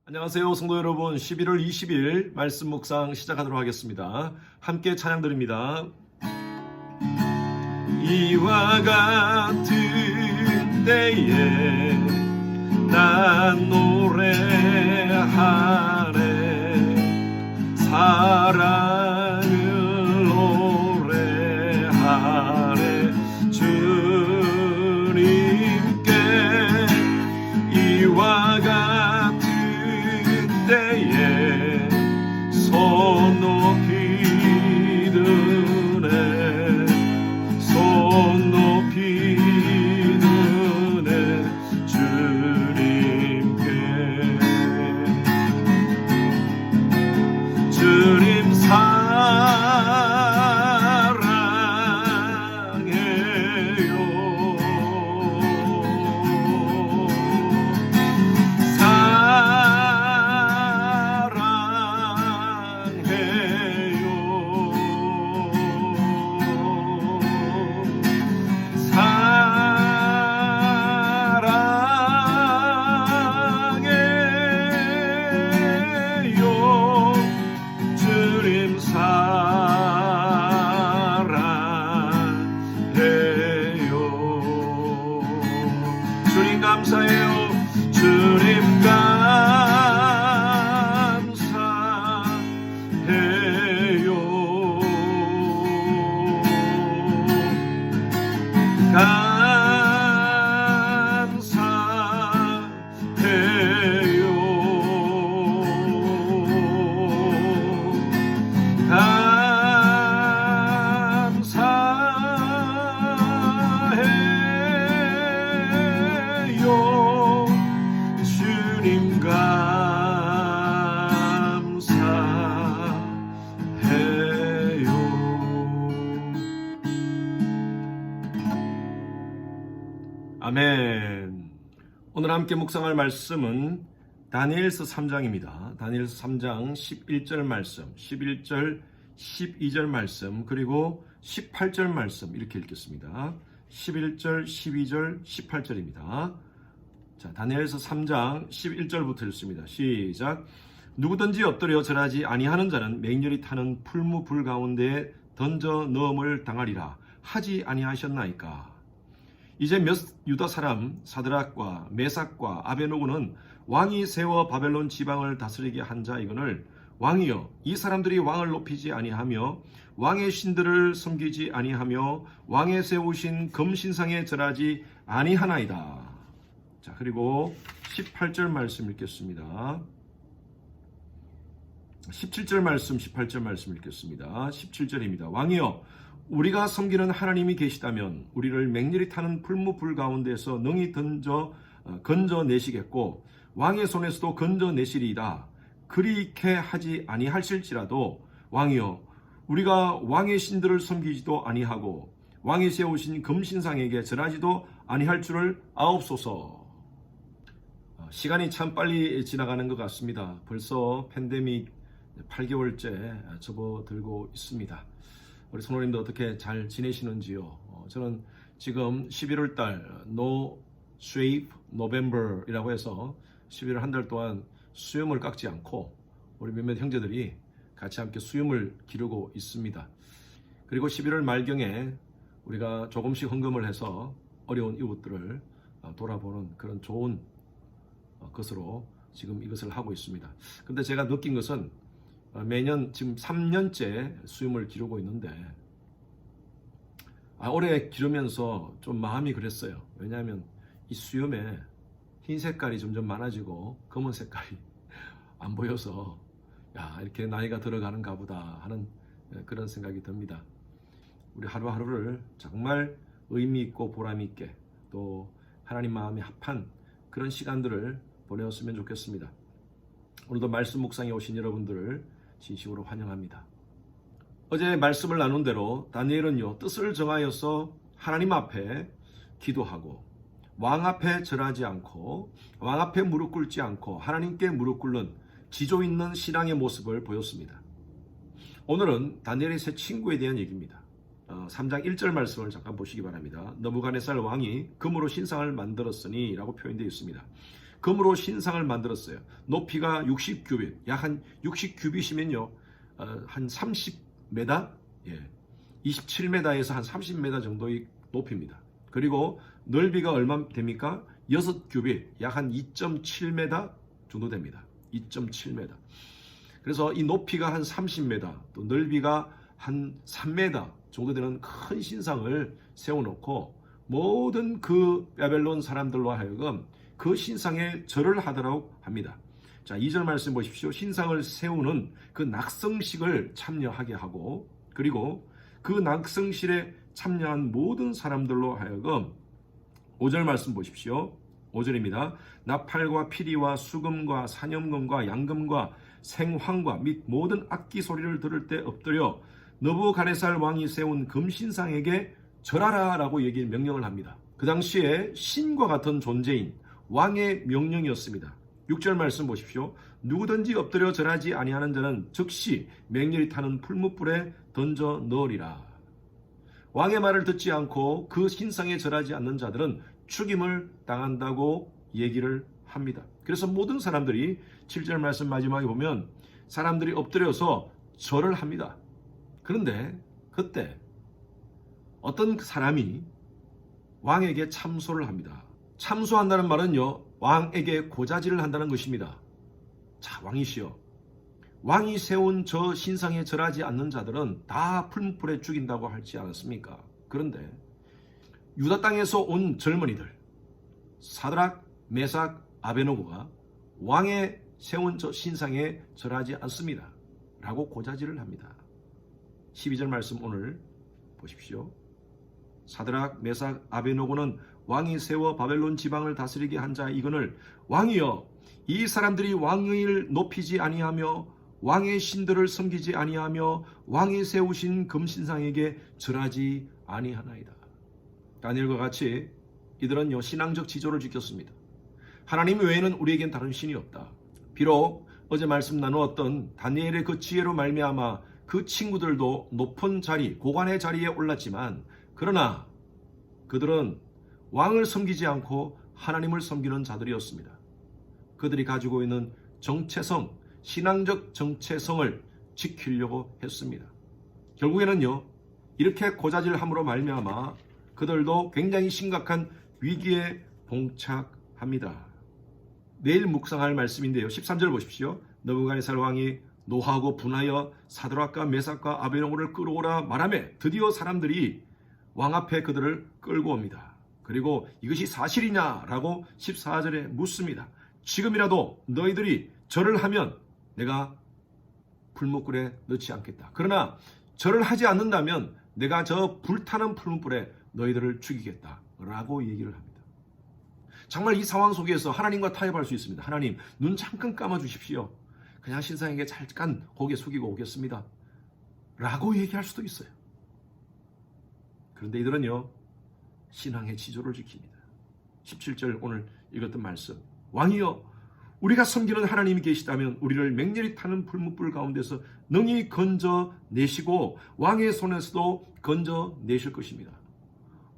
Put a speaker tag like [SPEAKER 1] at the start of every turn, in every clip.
[SPEAKER 1] 안녕하세요, 성도 여러분. 11월 20일 말씀 묵상 시작하도록 하겠습니다. 함께 찬양 드립니다. 이와 같은 때에 난 노래하네, 사랑을 노래하네, 주님께. 이와 같은 때에 손 높이 드네, 손 높이 드네, 주님께. 주님 감사해요. 주님 감사해요. 감사해요. 주님 감사해요. 아멘. 오늘 함께 묵상할 말씀은 다니엘서 3장입니다. 다니엘서 3장 11절 말씀, 11절, 12절 말씀, 그리고 18절 말씀 이렇게 읽겠습니다. 11절, 12절, 18절입니다. 자, 다니엘서 3장 11절부터 읽습니다. 시작. 누구든지 엎드려 절하지 아니하는 자는 맹렬히 타는 풀무불 가운데에 던져 넣음을 당하리라 하지 아니하셨나이까. 이제 몇 유다 사람 사드락과 메삭과 아베노고는 왕이 세워 바벨론 지방을 다스리게 한 자이거늘, 왕이여, 이 사람들이 왕을 높이지 아니하며 왕의 신들을 섬기지 아니하며 왕의 세우신 금신상에 절하지 아니하나이다. 자, 그리고 18절 말씀 읽겠습니다. 17절 말씀, 18절 말씀 읽겠습니다. 17절입니다. 왕이여, 우리가 섬기는 하나님이 계시다면 우리를 맹렬히 타는 풀무불 가운데서 능히 건져내시겠고 왕의 손에서도 건져내시리이다. 그리케 하지 아니하실지라도 왕이여, 우리가 왕의 신들을 섬기지도 아니하고 왕이 세우신 금신상에게 절하지도 아니할 줄을 아옵소서. 시간이 참 빨리 지나가는 것 같습니다. 벌써 팬데믹 8개월째 접어들고 있습니다. 우리 성도님들 어떻게 잘 지내시는지요? 저는 지금 11월달 No Sweep November이라고 해서 11월 한 달 동안 수염을 깎지 않고 우리 몇몇 형제들이 같이 함께 수염을 기르고 있습니다. 그리고 11월 말경에 우리가 조금씩 헌금을 해서 어려운 이웃들을 돌아보는 그런 좋은 것으로 지금 이것을 하고 있습니다. 근데 제가 느낀 것은 매년 지금 3년째 수염을 기르고 있는데 올해 기르면서 좀 마음이 그랬어요. 왜냐하면 이 수염에 흰 색깔이 점점 많아지고 검은 색깔이 안 보여서 이렇게 나이가 들어가는가 보다 하는 그런 생각이 듭니다. 우리 하루하루를 정말 의미 있고 보람 있게 또 하나님 마음이 합한 그런 시간들을 보내었으면 좋겠습니다. 오늘도 말씀 묵상에 오신 여러분들을 진심으로 환영합니다. 어제 말씀을 나눈 대로 다니엘은요, 뜻을 정하여서 하나님 앞에 기도하고 왕 앞에 절하지 않고 왕 앞에 무릎 꿇지 않고 하나님께 무릎 꿇는 지조 있는 신앙의 모습을 보였습니다. 오늘은 다니엘의 세 친구에 대한 얘기입니다. 3장 1절 말씀을 잠깐 보시기 바랍니다. 느부갓네살 왕이 금으로 신상을 만들었으니 라고 표현되어 있습니다. 금으로 신상을 만들었어요. 높이가 60규빗, 약 한 60규빗이면요, 한 30m, 27m에서 한 30m 정도의 높이입니다. 그리고 넓이가 얼마 됩니까? 6규빗, 약 한 2.7m 정도 됩니다. 2.7m. 그래서 이 높이가 한 30m, 또 넓이가 한 3m 정도 되는 큰 신상을 세워놓고 모든 그 바벨론 사람들로 하여금 그 신상에 절을 하도록 합니다. 자, 2절 말씀 보십시오. 신상을 세우는 그 낙성식을 참여하게 하고, 그리고 그 낙성실에 참여한 모든 사람들로 하여금 5절 말씀 보십시오. 5절입니다. 나팔과 피리와 수금과 사념금과 양금과 생황과 및 모든 악기 소리를 들을 때 엎드려 느부갓네살 왕이 세운 금신상에게 절하라 라고 명령을 합니다. 그 당시에 신과 같은 존재인 왕의 명령이었습니다. 6절 말씀 보십시오. 누구든지 엎드려 절하지 아니하는 자는 즉시 맹렬히 타는 풀무불에 던져 넣으리라. 왕의 말을 듣지 않고 그 신상에 절하지 않는 자들은 죽임을 당한다고 얘기를 합니다. 그래서 모든 사람들이 7절 말씀 마지막에 보면 사람들이 엎드려서 절을 합니다. 그런데 그때 어떤 사람이 왕에게 참소를 합니다. 참소한다는 말은요, 왕에게 고자질을 한다는 것입니다. 자, 왕이시여, 왕이 세운 저 신상에 절하지 않는 자들은 다 풀무불에 죽인다고 하지 않았습니까? 그런데 유다 땅에서 온 젊은이들 사드락, 메삭, 아베노고가 왕의 세운 저 신상에 절하지 않습니다 라고 고자질을 합니다. 12절 말씀 오늘 보십시오. 사드락, 메삭, 아베노고는 왕이 세워 바벨론 지방을 다스리게 한 자 이거늘 왕이여, 이 사람들이 왕을 높이지 아니하며 왕의 신들을 섬기지 아니하며 왕이 세우신 금신상에게 절하지 아니하나이다. 다니엘과 같이 이들은요, 신앙적 지조를 지켰습니다. 하나님 외에는 우리에겐 다른 신이 없다. 비록 어제 말씀 나누었던 다니엘의 그 지혜로 말미암아 그 친구들도 높은 자리, 고관의 자리에 올랐지만, 그러나 그들은 왕을 섬기지 않고 하나님을 섬기는 자들이었습니다. 그들이 가지고 있는 정체성, 신앙적 정체성을 지키려고 했습니다. 결국에는요, 이렇게 고자질함으로 말미암아 그들도 굉장히 심각한 위기에 봉착합니다. 내일 묵상할 말씀인데요, 13절 보십시오. 느부갓네살 왕이 노하고 분하여 사드락과 메삭과 아베노고를 끌어오라 말하매 드디어 사람들이 왕 앞에 그들을 끌고 옵니다. 그리고 이것이 사실이냐라고 14절에 묻습니다. 지금이라도 너희들이 절을 하면 내가 풀무불에 넣지 않겠다. 그러나 절을 하지 않는다면 내가 저 불타는 풀무불에 너희들을 죽이겠다 라고 얘기를 합니다. 정말 이 상황 속에서 하나님과 타협할 수 있습니다. 하나님, 눈 잠깐 감아 주십시오. 그냥 신상에게 잠깐 고개 숙이고 오겠습니다 라고 얘기할 수도 있어요. 그런데 이들은요, 신앙의 지조를 지킵니다. 17절 오늘 읽었던 말씀, 왕이여, 우리가 섬기는 하나님이 계시다면 우리를 맹렬히 타는 풀무불 가운데서 능히 건져내시고 왕의 손에서도 건져내실 것입니다.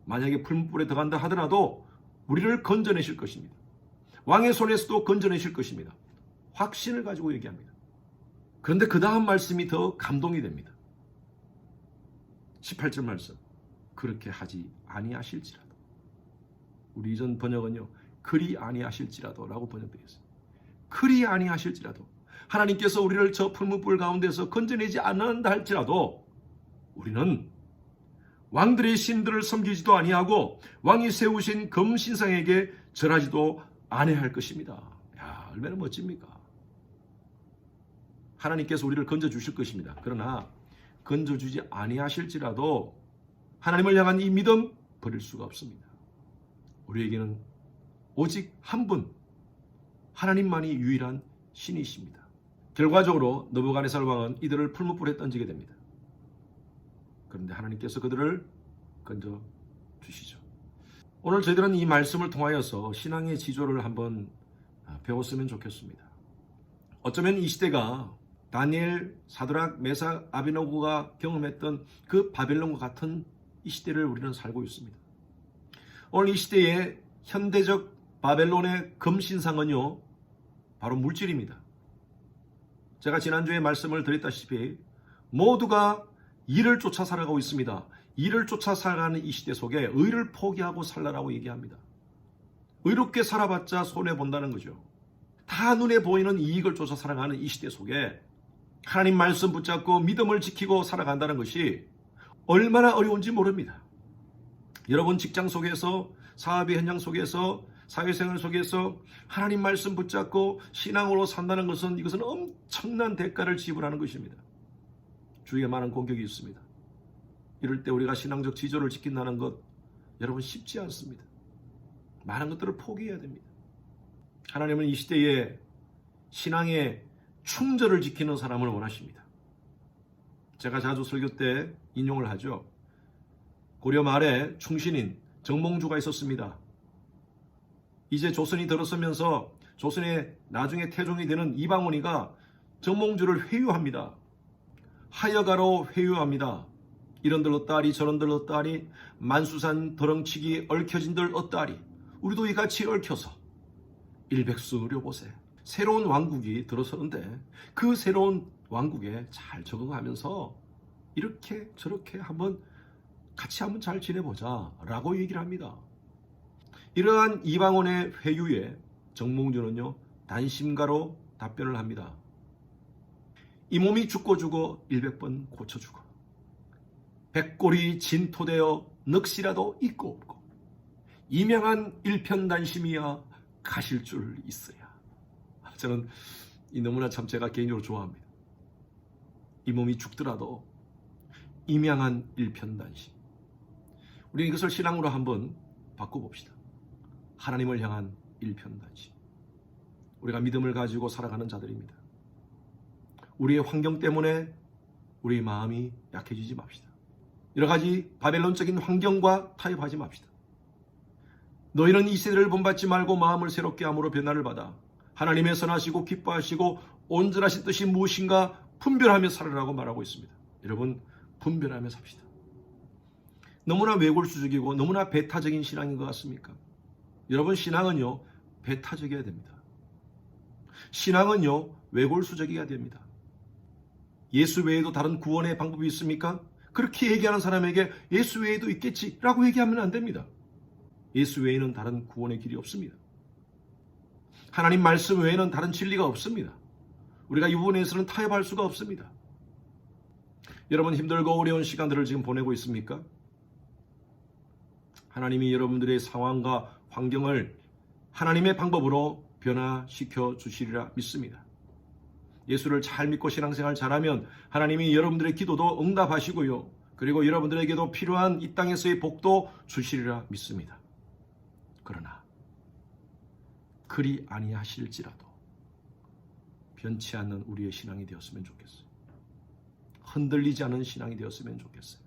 [SPEAKER 1] 만약에 풀무불에 들어간다 하더라도 우리를 건져내실 것입니다. 왕의 손에서도 건져내실 것입니다. 확신을 가지고 얘기합니다. 그런데 그 다음 말씀이 더 감동이 됩니다. 18절 말씀, 그렇게 하지 아니하실지라도. 우리 이전 번역은요, 그리 아니하실지라도 라고 번역되어 있습니다. 그리 아니하실지라도, 하나님께서 우리를 저 풀무불 가운데서 건져내지 않는다 할지라도 우리는 왕들의 신들을 섬기지도 아니하고 왕이 세우신 금신상에게 절하지도 아니할 것입니다. 야, 얼마나 멋집니까? 하나님께서 우리를 건져주실 것입니다. 그러나 건져주지 아니하실지라도 하나님을 향한 이 믿음 버릴 수가 없습니다. 우리에게는 오직 한 분, 하나님만이 유일한 신이십니다. 결과적으로 느부갓네살 왕은 이들을 풀무불에 던지게 됩니다. 그런데 하나님께서 그들을 건져주시죠. 오늘 저희들은 이 말씀을 통하여서 신앙의 지조를 한번 배웠으면 좋겠습니다. 어쩌면 이 시대가 다니엘, 사드락, 메삭, 아베노고가 경험했던 그 바벨론과 같은 이 시대를 우리는 살고 있습니다. 오늘 이 시대에 현대적 바벨론의 금신상은요, 바로 물질입니다. 제가 지난주에 말씀을 드렸다시피 모두가 이를 쫓아 살아가고 있습니다. 이를 쫓아 살아가는 이 시대 속에 의를 포기하고 살라라고 얘기합니다. 의롭게 살아봤자 손해본다는 거죠. 다 눈에 보이는 이익을 쫓아 살아가는 이 시대 속에 하나님 말씀 붙잡고 믿음을 지키고 살아간다는 것이 얼마나 어려운지 모릅니다. 여러분 직장 속에서, 사업의 현장 속에서, 사회생활 속에서 하나님 말씀 붙잡고 신앙으로 산다는 것은 이것은 엄청난 대가를 지불하는 것입니다. 주위에 많은 공격이 있습니다. 이럴 때 우리가 신앙적 지조를 지킨다는 것 여러분 쉽지 않습니다. 많은 것들을 포기해야 됩니다. 하나님은 이 시대에 신앙의 충절을 지키는 사람을 원하십니다. 제가 자주 설교 때 인용을 하죠. 고려 말에 충신인 정몽주가 있었습니다. 이제 조선이 들어서면서 조선의 나중에 태종이 되는 이방원이가 정몽주를 회유합니다. 하여가로 회유합니다. 이런들 어따리 저런들 어따리 만수산 더렁치기 얽혀진들 어따리 우리도 이같이 얽혀서 일백수 려보세. 새로운 왕국이 들어서는데 그 새로운 왕국에 잘 적응하면서 이렇게 저렇게 같이 한번 잘 지내보자 라고 얘기를 합니다. 이러한 이방원의 회유에 정몽주는요 단심가로 답변을 합니다. 이 몸이 죽고 죽어 100번 고쳐 죽어 백골이 진토되어 넋이라도 있고 없고 이명한 일편단심이야 가실 줄 있어야. 저는 이 너무나 참 제가 개인적으로 좋아합니다. 이 몸이 죽더라도 임양한 일편단심. 우리 이것을 신앙으로 한번 바꿔봅시다. 하나님을 향한 일편단심. 우리가 믿음을 가지고 살아가는 자들입니다. 우리의 환경 때문에 우리의 마음이 약해지지 맙시다. 여러 가지 바벨론적인 환경과 타협하지 맙시다. 너희는 이 세대를 본받지 말고 마음을 새롭게 함으로 변화를 받아 하나님의 선하시고 기뻐하시고 온전하신 뜻이 무엇인가 분별하며 살아라고 말하고 있습니다. 여러분 분별하며 삽시다. 너무나 외골수적이고 너무나 배타적인 신앙인 것 같습니까? 여러분 신앙은요 배타적이어야 됩니다. 신앙은요 외골수적이어야 됩니다. 예수 외에도 다른 구원의 방법이 있습니까? 그렇게 얘기하는 사람에게 예수 외에도 있겠지라고 얘기하면 안 됩니다. 예수 외에는 다른 구원의 길이 없습니다. 하나님 말씀 외에는 다른 진리가 없습니다. 우리가 이 부분에서는 타협할 수가 없습니다. 여러분 힘들고 어려운 시간들을 지금 보내고 있습니까? 하나님이 여러분들의 상황과 환경을 하나님의 방법으로 변화시켜 주시리라 믿습니다. 예수를 잘 믿고 신앙생활 잘하면 하나님이 여러분들의 기도도 응답하시고요. 그리고 여러분들에게도 필요한 이 땅에서의 복도 주시리라 믿습니다. 그러나 그리 아니하실지라도 변치 않는 우리의 신앙이 되었으면 좋겠어요. 흔들리지 않은 신앙이 되었으면 좋겠어요.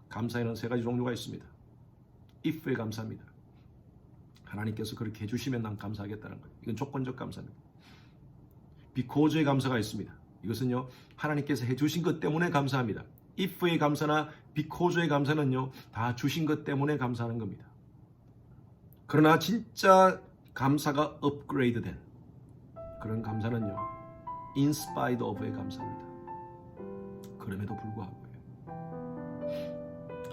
[SPEAKER 1] 감사에는 세 가지 종류가 있습니다. if에 감사합니다. 하나님께서 그렇게 해주시면 난 감사하겠다는 거예요. 이건 조건적 감사입니다. because의 감사가 있습니다. 이것은요 하나님께서 해주신 것 때문에 감사합니다. if의 감사나 because의 감사는요 다 주신 것 때문에 감사하는 겁니다. 그러나 진짜 감사가 업그레이드된 그런 감사는요 in spite of의 감사입니다. 그럼에도 불구하고요.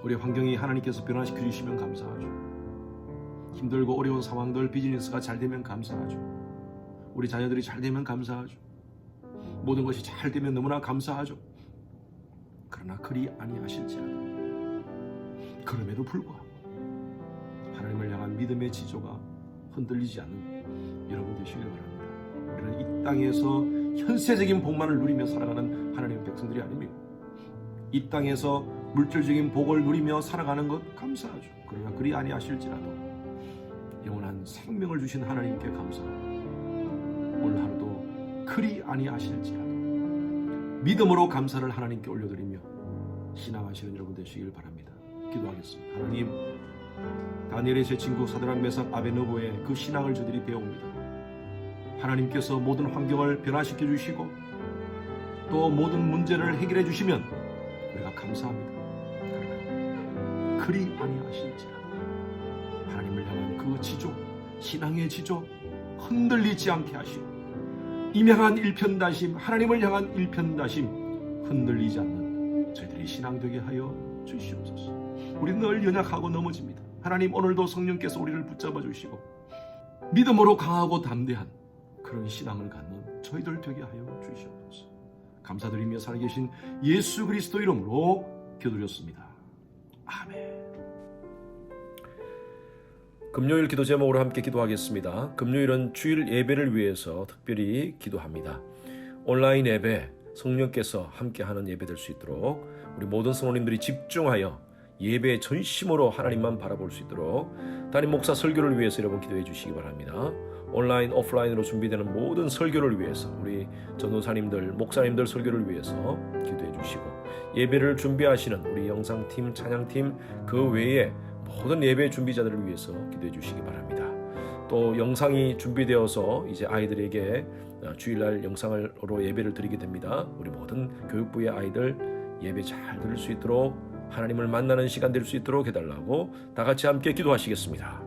[SPEAKER 1] 우리 환경이 하나님께서 변화시켜 주시면 감사하죠. 힘들고 어려운 상황들 비즈니스가 잘 되면 감사하죠. 우리 자녀들이 잘 되면 감사하죠. 모든 것이 잘 되면 너무나 감사하죠. 그러나 그리 아니하실지라도 그럼에도 불구하고 하나님을 향한 믿음의 지조가 흔들리지 않는 여러분 되시길 바랍니다. 우리는 이 땅에서 현세적인 복만을 누리며 살아가는 하나님의 백성들이 아닙니다. 이 땅에서 물질적인 복을 누리며 살아가는 것 감사하죠. 그러나 그리 아니하실지라도 영원한 생명을 주신 하나님께 감사하고 오늘 하루도 그리 아니하실지라도 믿음으로 감사를 하나님께 올려드리며 신앙하시는 여러분 되시길 바랍니다. 기도하겠습니다. 하나님, 다니엘의 제 친구 사드락 메삭 아베느고의 그 신앙을 저들이 배웁니다. 하나님께서 모든 환경을 변화시켜 주시고 또 모든 문제를 해결해 주시면 우리가 감사합니다. 그러나 그리 아니하실지라도 하나님을 향한 그 지조, 신앙의 지조 흔들리지 않게 하시고 임향한 일편다심, 하나님을 향한 일편다심 흔들리지 않는 저희들이 신앙 되게 하여 주시옵소서. 우리 늘 연약하고 넘어집니다. 하나님, 오늘도 성령께서 우리를 붙잡아 주시고 믿음으로 강하고 담대한 그런 신앙을 갖는 저희들 되게 하여 주시옵소서. 감사드리며 살아계신 예수 그리스도 이름으로 기도드렸습니다. 아멘. 금요일 기도 제목으로 함께 기도하겠습니다. 금요일은 주일 예배를 위해서 특별히 기도합니다. 온라인 예배, 성령께서 함께하는 예배 될 수 있도록 우리 모든 성도님들이 집중하여 예배의 전심으로 하나님만 바라볼 수 있도록 담임 목사 설교를 위해서 여러분 기도해 주시기 바랍니다. 온라인, 오프라인으로 준비되는 모든 설교를 위해서 우리 전도사님들, 목사님들 설교를 위해서 기도해 주시고 예배를 준비하시는 우리 영상팀, 찬양팀 그 외에 모든 예배 준비자들을 위해서 기도해 주시기 바랍니다. 또 영상이 준비되어서 이제 아이들에게 주일날 영상으로 예배를 드리게 됩니다. 우리 모든 교육부의 아이들 예배 잘 들을 수 있도록 하나님을 만나는 시간 될 수 있도록 해달라고 다 같이 함께 기도하시겠습니다.